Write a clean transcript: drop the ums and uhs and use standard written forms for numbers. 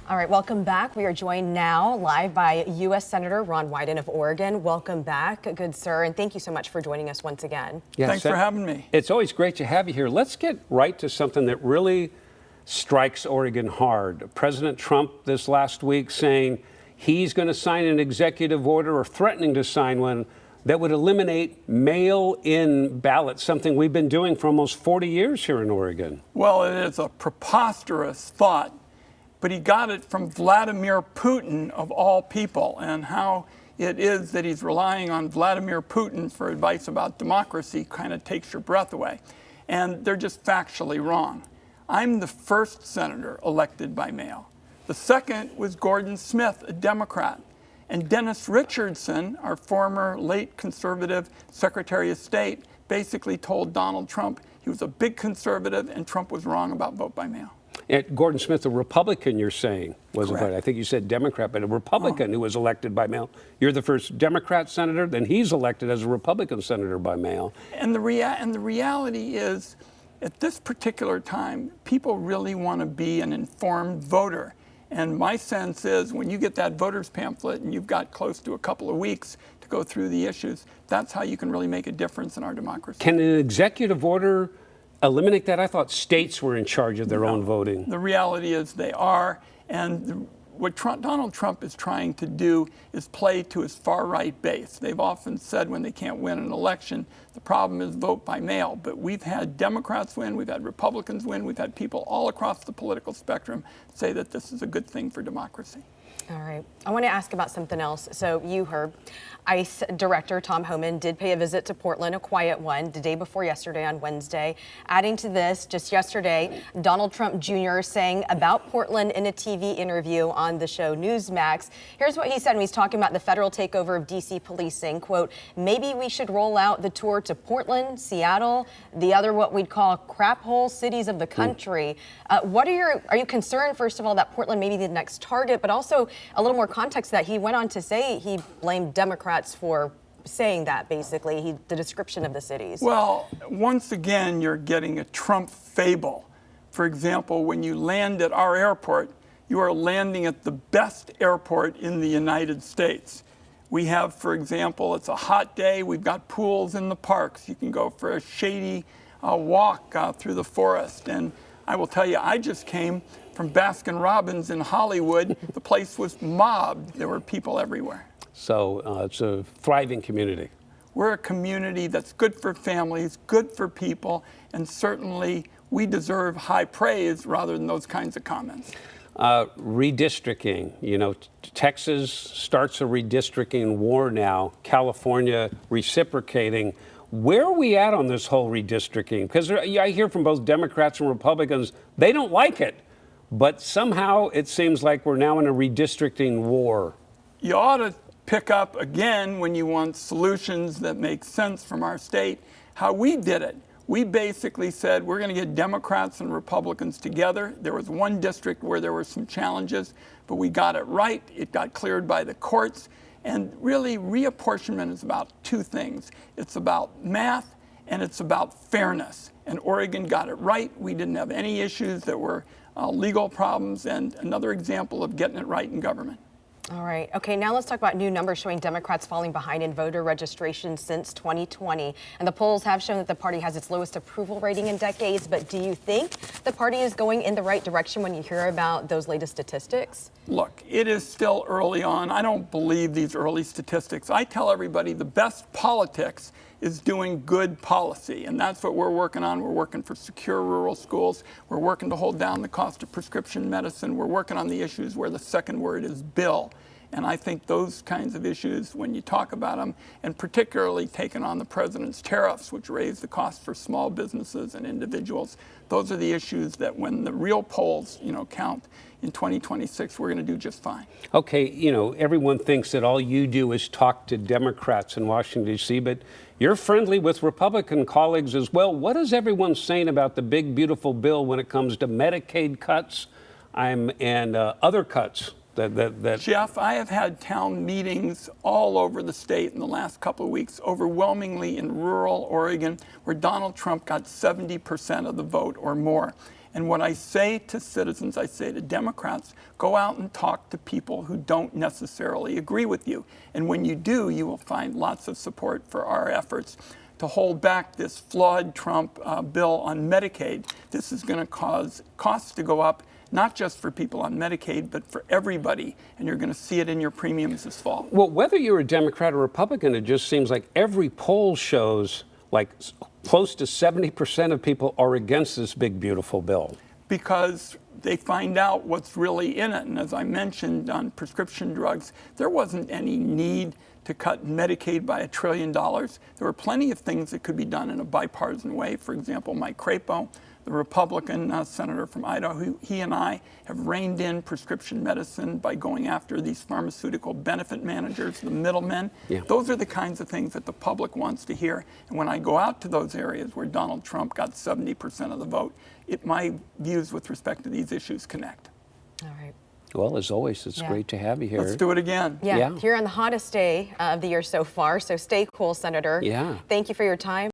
All right, welcome back. We are joined now live by U.S. Senator Ron Wyden of Oregon. Welcome back, good sir, and thank you so much for joining us once again. Yes, thanks for having me. It's always great to have you here. Let's get right to something that really strikes Oregon hard. President Trump this last week saying he's going to sign an executive order or threatening to sign one that would eliminate mail-in ballots, something we've been doing for almost 40 years here in Oregon. Well, it is a preposterous thought, but he got it from Vladimir Putin, of all people, and how it is that he's relying on Vladimir Putin for advice about democracy kind of takes your breath away. And they're just factually wrong. I'm the first senator elected by mail. The second was Gordon Smith, a Democrat. And Dennis Richardson, our former late conservative Secretary of State, basically told Donald Trump he was a big conservative and Trump was wrong about vote by mail. Gordon Smith, a Republican, you're saying, was Correct. I think you said Democrat, but a Republican who was elected by mail. You're the first Democrat senator, then he's elected as a Republican senator by mail. And the reality is, at this particular time, people really want to be an informed voter. And my sense is when you get that voter's pamphlet and you've got close to a couple of weeks to go through the issues, that's how you can really make a difference in our democracy. Can an executive order eliminate that? I thought states were in charge of their own voting. The reality is they are. And what Donald Trump is trying to do is play to his far-right base. They've often said when they can't win an election, the problem is vote by mail. But we've had Democrats win, we've had Republicans win, we've had people all across the political spectrum say that this is a good thing for democracy. All right. I want to ask about something else. So you heard ICE Director Tom Homan did pay a visit to Portland, a quiet one, the day before yesterday on Wednesday. Adding to this, just yesterday, Donald Trump Jr. saying about Portland in a TV interview on the show Newsmax. Here's what he said when he's talking about the federal takeover of D.C. policing. Quote, maybe we should roll out the tour to Portland, Seattle, the other what we'd call crap hole cities of the country. Are you concerned, first of all, that Portland may be the next target, but also a little more context that he went on to say he blamed Democrats for saying that, basically, the description of the cities. Well, once again, you're getting a Trump fable. For example, when you land at our airport, you are landing at the best airport in the United States. We have, for example, it's a hot day, we've got pools in the parks. You can go for a shady walk through the forest. And I will tell you, I just came from Baskin-Robbins in Hollywood. The place was mobbed. There were people everywhere. So it's a thriving community. We're a community that's good for families, good for people, and certainly we deserve high praise rather than those kinds of comments. Redistricting, Texas starts a redistricting war now, California reciprocating. Where are we at on this whole redistricting? Because I hear from both Democrats and Republicans, they don't like it. But somehow it seems like we're now in a redistricting war. You ought to pick up again, when you want solutions that make sense from our state, how we did it. We basically said we're going to get Democrats and Republicans together. There was one district where there were some challenges, but we got it right. It got cleared by the courts. And really, reapportionment is about two things. It's about math and it's about fairness. And Oregon got it right. We didn't have any issues that were legal problems, and another example of getting it right in government. All right. Okay, now let's talk about new numbers showing Democrats falling behind in voter registration since 2020. And the polls have shown that the party has its lowest approval rating in decades. But do you think the party is going in the right direction when you hear about those latest statistics? Look, it is still early on. I don't believe these early statistics. I tell everybody the best politics is doing good policy, and that's what we're working on. We're working for secure rural schools. We're working to hold down the cost of prescription medicine. We're working on the issues where the second word is bill. And I think those kinds of issues, when you talk about them, and particularly taking on the president's tariffs, which raise the cost for small businesses and individuals, those are the issues that when the real polls, count in 2026, we're going to do just fine. Okay, everyone thinks that all you do is talk to Democrats in Washington, D.C., but you're friendly with Republican colleagues as well. What is everyone saying about the big, beautiful bill when it comes to Medicaid cuts and other cuts? Jeff, I have had town meetings all over the state in the last couple of weeks, overwhelmingly in rural Oregon, where Donald Trump got 70% of the vote or more. And what I say to citizens, I say to Democrats, go out and talk to people who don't necessarily agree with you. And when you do, you will find lots of support for our efforts to hold back this flawed Trump bill on Medicaid. This is going to cause costs to go up, not just for people on Medicaid, but for everybody. And you're going to see it in your premiums this fall. Well, whether you're a Democrat or Republican, it just seems like every poll shows like close to 70% of people are against this big, beautiful bill. Because they find out what's really in it. And as I mentioned on prescription drugs, there wasn't any need to cut Medicaid by $1 trillion. There were plenty of things that could be done in a bipartisan way. For example, Mike Crapo, the Republican senator from Idaho, he and I have reined in prescription medicine by going after these pharmaceutical benefit managers, the middlemen. Yeah. Those are the kinds of things that the public wants to hear. And when I go out to those areas where Donald Trump got 70% of the vote, my views with respect to these issues connect. All right. Well, as always, it's great to have you here. Let's do it again. Yeah, Yeah. here on the hottest day of the year so far. So stay cool, Senator. Yeah. Thank you for your time.